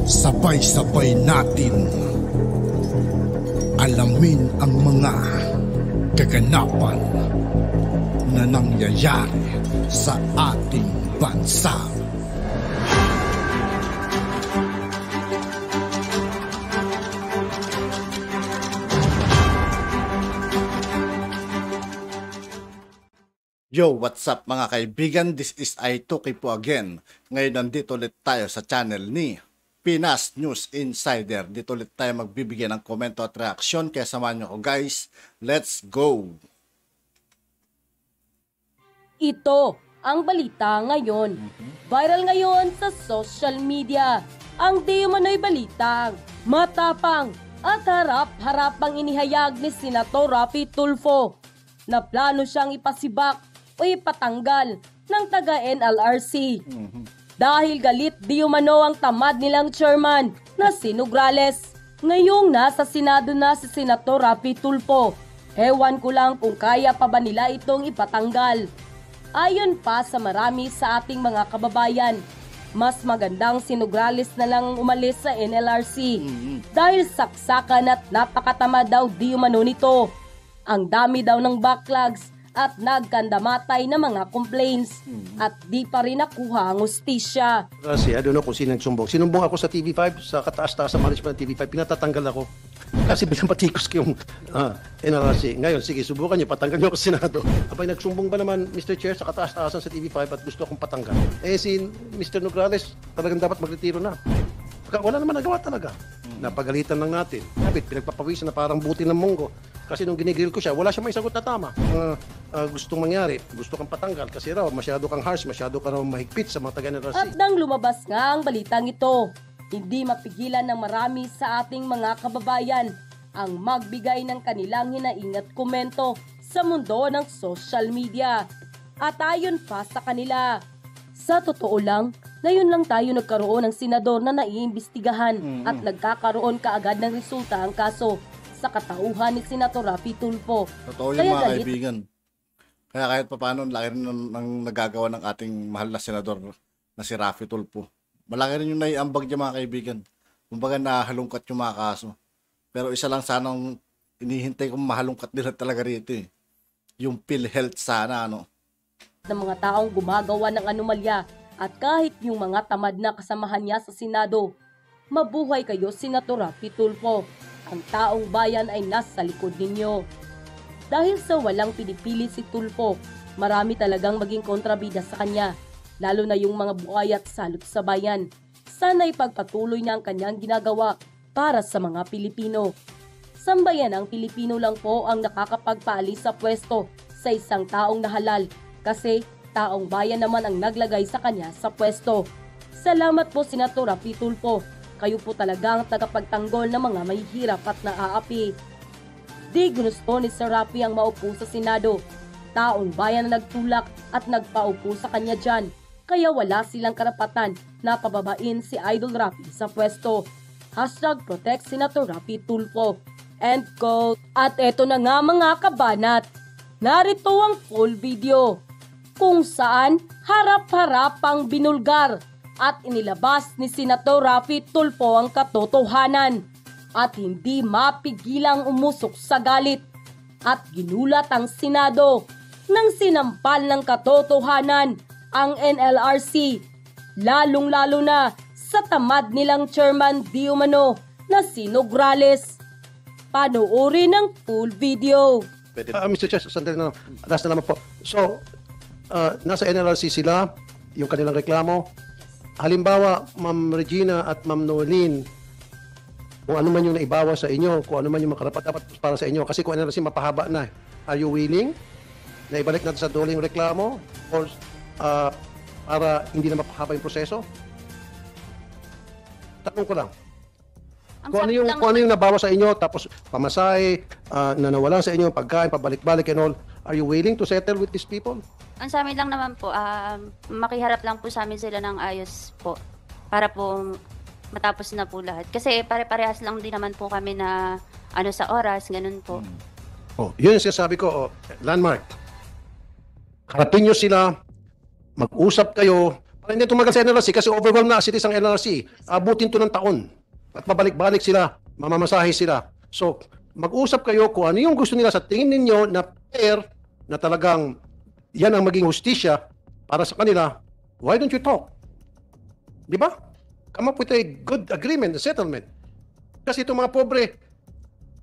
Sabay-sabay natin alamin ang mga kaganapan na nangyayari sa ating bansa. Yo, what's up mga kaibigan? This is I2K po again. Ngayon nandito ulit tayo sa channel ni Pinas News Insider. Dito ulit tayo magbibigay ng komento at reaksyon. Kaya samahan nyo ko guys. Let's go! Ito ang balita ngayon. Viral ngayon sa social media. Ang di umano'y balitang matapang at harap-harapang inihayag ni Senator Raffy Tulfo na plano siyang ipasibak o ipatanggal ng taga-NLRC. Dahil galit di umano ang tamad nilang chairman na si Nograles. Ngayong nasa Senado na si Senator Raffy Tulfo, ewan ko lang kung kaya pa ba nila itong ipatanggal. Ayon pa sa marami sa ating mga kababayan, mas magandang si Nograles na lang umalis sa NLRC dahil saksakan at napakatamad daw di umano nito. Ang dami daw ng backlogs at nagkandamatay na mga complaints at di pa rin nakuha ang hustisya. Kasi I don't know kung sino nagsumbong. Sinumbong ako sa TV5, sa kataas-taas sa management ng TV5, pinatatanggal ako. Kasi binapatikos ko yung NLRC. Ngayon, sige, subukan niyo, patanggal niyo ako sa Senado. Abay, nagsumbong ba naman, Mr. Chair, sa kataas-taasan sa TV5 at gusto akong patanggal? Eh, si Mr. Nograles, talagang dapat magretiro na. Wala naman nagawa talaga. Napagalitan lang natin. Kapit, pinagpapawisan na parang buti ng munggo. Kasi nung ginigil ko siya, wala siya may sagot na tama. Gustong mangyari, gusto kang patanggal kasi raw masyado kang harsh, masyado ka raw mahigpit sa mga taga-NLRC. At nang lumabas nga ang balitang ito, hindi mapigilan ng marami sa ating mga kababayan ang magbigay ng kanilang hinaing at komento sa mundo ng social media. At ayon pa sa kanila, sa totoo lang, ngayon lang tayo nagkaroon ng senador na naiimbestigahan at nagkakaroon kaagad ng resulta ang kaso sa katauhan ni Senator Raffy Tulfo. Totoo yung mga kaibigan. Kaya kahit paano, laki rin ng nagagawa ng ating mahal na senador na si Raffy Tulfo. Malaki rin yung naiambag niya mga kaibigan. Kumbaga nahalungkat yung mga kaso. Pero isa lang sanang inihintay kong mahalungkat nila talaga rito eh. Yung PhilHealth sana ng mga taong gumagawa ng anomalya at kahit yung mga tamad na kasamahan niya sa Senado. Mabuhay kayo, Senator Raffy Tulfo. Ang taong bayan ay nasa likod ninyo. Dahil sa walang pinipili si Tulfo, marami talagang maging kontrabida sa kanya, lalo na yung mga buhay at salot sa bayan. Sana ipagpatuloy niya ang kanyang ginagawa para sa mga Pilipino. Sambayanang Pilipino lang po ang nakakapagpaalis sa pwesto sa isang taong nahalal kasi taong bayan naman ang naglagay sa kanya sa pwesto. Salamat po, Senator Raffy Tulfo. Kayo po talagang tagapagtanggol ng mga mahihirap at naaapi. Di gusto ni Sir Raffy ang maupo sa Senado. Taong bayan na nagtulak at nagpaupo sa kanya dyan. Kaya wala silang karapatan na pababain si Idol Raffy sa pwesto. #Protect Senator Raffy Tulfo. End quote. At eto na nga mga kabanat. Narito ang full video kung saan harap-harapang binulgar at inilabas ni Senator Raffy Tulfo ang katotohanan at hindi mapigilang umusok sa galit at ginulat ang Senado nang sinampal ng katotohanan ang NLRC, lalong-lalo na sa tamad nilang chairman di umano na si Nograles. Panoorin ang full video. Mr. Chair, sandali na lang. Last na naman po. So, nasa NLRC sila, yung kanilang reklamo. Halimbawa, Ma'am Regina at Ma'am Noeline, kung ano man yung naibawa sa inyo, kung ano man yung makarapat-dapat para sa inyo, kasi kung NLRC mapahaba na, are you willing na ibalik natin sa dole yung reklamo or para hindi na mapahaba yung proseso? Tanong ko lang. Kung ano yung nabawa sa inyo, tapos pamasahe, na nawalan sa inyo, pagkain, pabalik-balik and all, are you willing to settle with these people? Ang sa amin lang naman po, makiharap lang po sa amin sila ng ayos po para po matapos na po lahat. Kasi pare-parehas lang din naman po kami na sa oras, ganun po. Oh, yun yung sinasabi ko, Landmark. Harapin nyo sila, mag-usap kayo, Para hindi tumagal sa NLRC kasi overwhelmed na as it is ang NLRC. Abutin to ng taon. At pabalik-balik sila, mamamasahe sila. So, mag-usap kayo kung ano yung gusto nila sa tingin ninyo na fair, na talagang yan ang maging hustisya para sa kanila. Why don't you talk? Di ba? Come up with a good agreement, a settlement. Kasi itong mga pobre,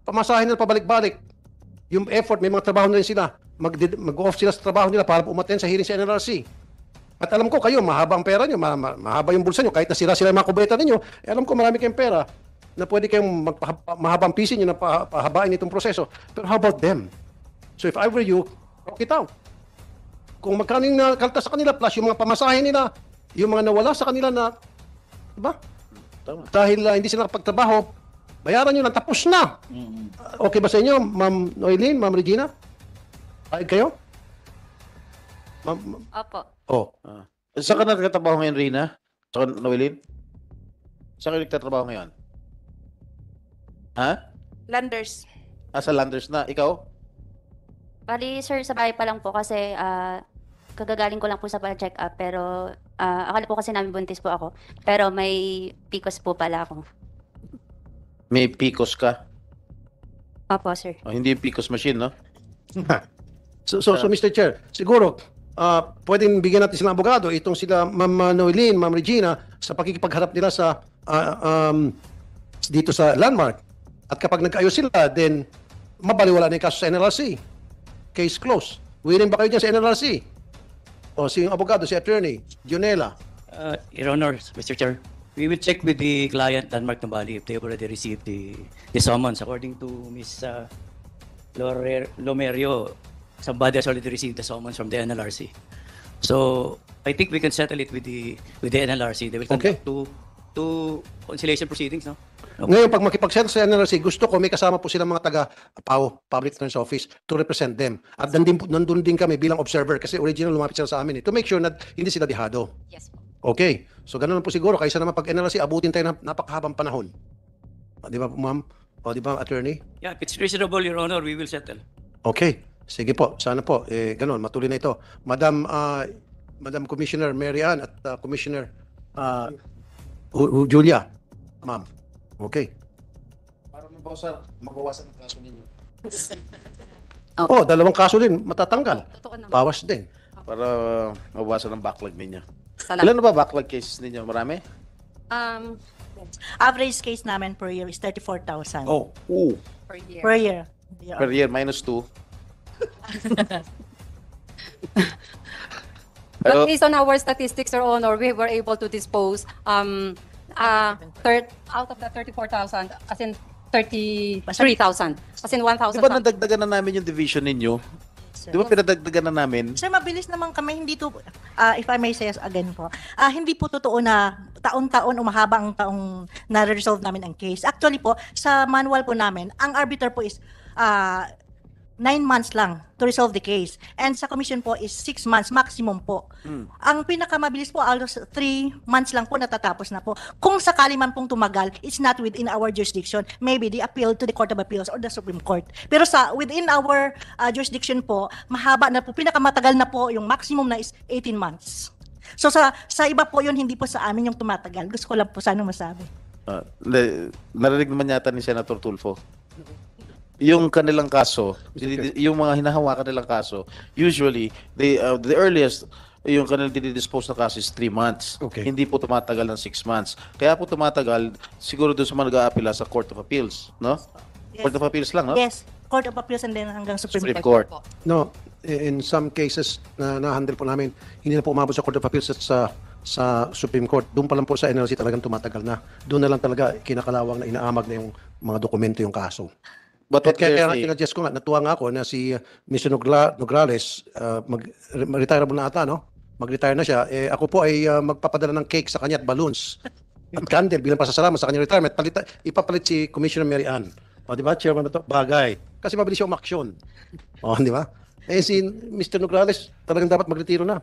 pamasahe nila pabalik-balik. Yung effort, may mga trabaho na rin sila. Mag-off sila sa trabaho nila para umattend sa hearing sa NLRC. At alam ko kayo, mahaba ang pera nyo, mahaba yung bulsa nyo, kahit nasira-sira yung mga kubeta ninyo, alam ko marami kayong pera na pwede kayong mahaba ang piso nyo na pahabain itong proseso. Pero how about them? So if I were you, talk it out. Kung magkano yung nakalta sa kanila, plus yung mga pamasahe nila, yung mga nawala sa kanila na, diba? Dahil hindi sila nakapagtrabaho, bayaran nyo lang, tapos na. Okay ba sa inyo, Ma'am Noeline, Ma'am Regina? Ay kayo? Opo. Oh. Saan ka nagtatrabaho ngayon, Rina? Saan ka, Noeline? Saan ka nagtatrabaho ngayon? Ha? Landers. Sa Landers na. Ikaw? Bali, sir, sa bahay pa lang po kasi kagagaling ko lang po sa check up pero akala po kasi namin buntis po ako. Pero may PCOS po pala ako. May PCOS ka? Opo, sir. Hindi yung PCOS machine, no? So Mr. Chair, siguro, pwedeng bigyan natin silang abogado, itong sila Ma'am Noeline, Ma'am Regina, sa pakikipagharap nila sa dito sa Landmark. At kapag nagkaayos sila, then mabaliwala na yung kaso sa NLRC. Case closed. Willing ba kayo dyan sa NLRC? O si yung abogado, si Attorney Junela. Your Honor, Mr. Chair, we will check with the client, Landmark Numbali, if they already received the summons. According to Ms. Lomerio, somebody has already received the summons from the NLRC. So, I think we can settle it with the NLRC. They will conduct two conciliation proceedings, no? Okay. Ngayon, pag makipag-settle sa NLRC, gusto ko may kasama po silang mga taga-PAO, Public Attorney's Office, to represent them. At nandun din kami bilang observer kasi original lumapit sila sa amin to make sure na hindi sila dihado. Yes po. Okay. So, ganun lang po siguro. Kaysa naman pag NLRC, abutin tayo ng napakahabang panahon. Di ba, ma'am? O, di ba, attorney? Yeah, if it's reasonable, Your Honor, we will settle. Okay. Sige po. Sana po. Ganun. Matuloy na ito. Madam Commissioner Mary Ann at Commissioner Julia. Ma'am. Okay. Para mabawasan ang kaso ninyo. Oh, dalawang kaso din. Matatanggal. Totoo naman. Bawas din. Para mabawasan ang backlog ninyo. Salamat. Ilan na ba backlog cases ninyo? Marami? Average case namin per year is 34,000 Oo. Per year. per year. Per year, minus 2. Pero, But based on our statistics, Your Honor, we were able to dispose out of the 34,000, as in 33,000, as in 1,000. di ba nadagdagan na namin yung division ninyo? Sir. Di ba pinadagdagan na namin? Sir, mabilis naman kami. Hindi to, if I may say again po, hindi po totoo na taon-taon umahaba ang taong na-resolve namin ang case. Actually po, sa manual po namin, ang arbiter po is 9 months lang to resolve the case. And sa commission po is 6 months maximum po. Ang pinakamabilis po, alos 3 months lang po natatapos na po. Kung sakali man pong tumagal, it's not within our jurisdiction. Maybe the appeal to the Court of Appeals or the Supreme Court. Pero within our jurisdiction po, mahaba na po, pinakamatagal na po, yung maximum na is 18 months. So sa iba po yun, hindi po sa amin yung tumatagal. Gusto ko lang po sana masabi. Narinig naman yata ni Senator Tulfo. Yung kanilang kaso, yung mga hinahawakan nilang kaso, usually, the earliest, yung kanilang didispose na kaso is 3 months. Okay. Hindi po tumatagal ng 6 months. Kaya po tumatagal, siguro doon sa mga nag-aapila sa Court of Appeals, no? Yes. Court of Appeals lang, no? Yes, Court of Appeals and then hanggang Supreme Supreme Court. Court. No, in some cases na na-handle po namin, hindi na po umabot sa Court of Appeals at sa Supreme Court. Doon pa lang po sa NLRC talagang tumatagal na. Doon na lang talaga kinakalawang na inaamag na yung mga dokumento yung kaso. But what Kaya they're nga saying, kinadjust ko nga, natuwa nga ako na si Mr. Nograles, mag-retireable na ata, no? Mag-retire na siya. Ako po ay magpapadala ng cake sa kanya at balloons. At candle bilang pasasalamat sa kanyang retirement. Ipapalit si Commissioner Mary Ann. O, di ba? Chairman na to? Bagay. Kasi mabilis siya umaksyon. O, di ba? Si Mr. Nograles talagang dapat magretiro na.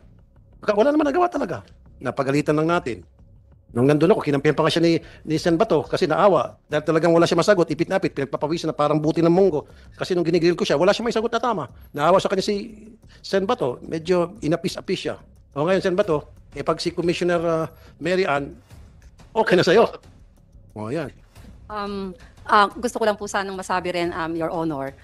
Wala naman nagawa talaga. Napagalitan lang natin. Nung nandun ako, kinampihan pa nga siya ni Sen Bato kasi naawa. Dahil talagang wala siya masagot, ipit-napit, pinagpapawisan na parang buti ng munggo. Kasi nung ginigil ko siya, wala siya may sagot na tama. Naawa sa kanya si Sen Bato, medyo inapis-apis siya. O ngayon, Sen Bato, Eh pag si Commissioner Mary Ann, okay na sa'yo. O yan. Gusto ko lang po sanang masabi rin, Your Honor,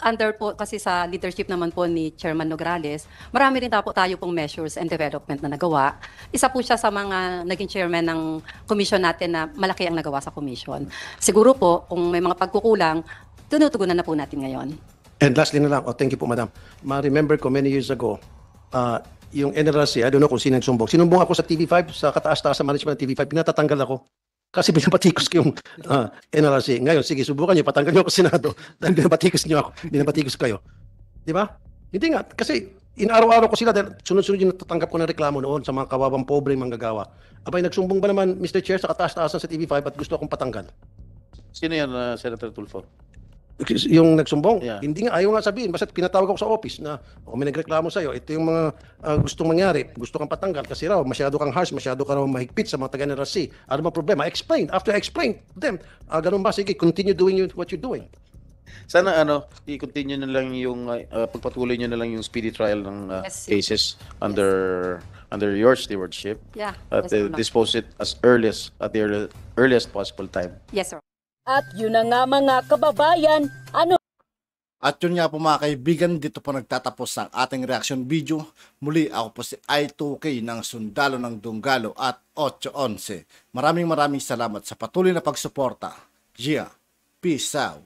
under po kasi sa leadership naman po ni Chairman Nograles, marami rin po tayo pong measures and development na nagawa. Isa po siya sa mga naging chairman ng commission natin na malaki ang nagawa sa commission. Siguro po, kung may mga pagkukulang, tinutugunan na po natin ngayon. And lastly na lang, thank you po, madam. Ma-remember ko many years ago, yung NLRC, I don't know kung sino nagsumbong. Sinumbong ako sa TV5, sa kataas-taas sa management ng TV5, pinatatanggal ako. Kasi binabatikos ko yung NLRC. Ngayon, sige, subukan nyo, patanggal nyo ako sa Senado dahil binabatikos nyo ako, binabatikos kayo. Di ba? Hindi nga, kasi inaraw-araw ko sila dahil sunod-sunod yung natatanggap ko ng reklamo noon sa mga kawawang pobre manggagawa. Abay, nagsumbong ba naman, Mr. Chair, sa kataas-taasan sa TV5 at gusto akong patanggal? Sino yan, Senator Tulfo? Yung nagsumbong, Yeah. hindi nga, ayaw nga sabihin. Basta pinatawag ako sa office na, may nagreklamo sa'yo, ito yung mga gustong mangyari, gusto kang patanggal kasi raw, masyado kang harsh, masyado ka raw mahigpit sa mga taga-NLRC. Ano ba problema? Explain. After I explain to them, ganun ba? Sige, continue doing what you're doing. Sana i-continue na lang yung pagpatuloy nyo na lang yung speedy trial ng Yes. cases under your stewardship. Yeah. At yes, Your Honor. dispose it at the earliest possible time. Yes, sir. At yun na nga mga kababayan, At yun nga po mga kaibigan, dito po nagtatapos ang ating reaction video. Muli ako po si I2K ng Sundalo ng Dunggalo at 811. Maraming salamat sa patuloy na pagsuporta. Peace out.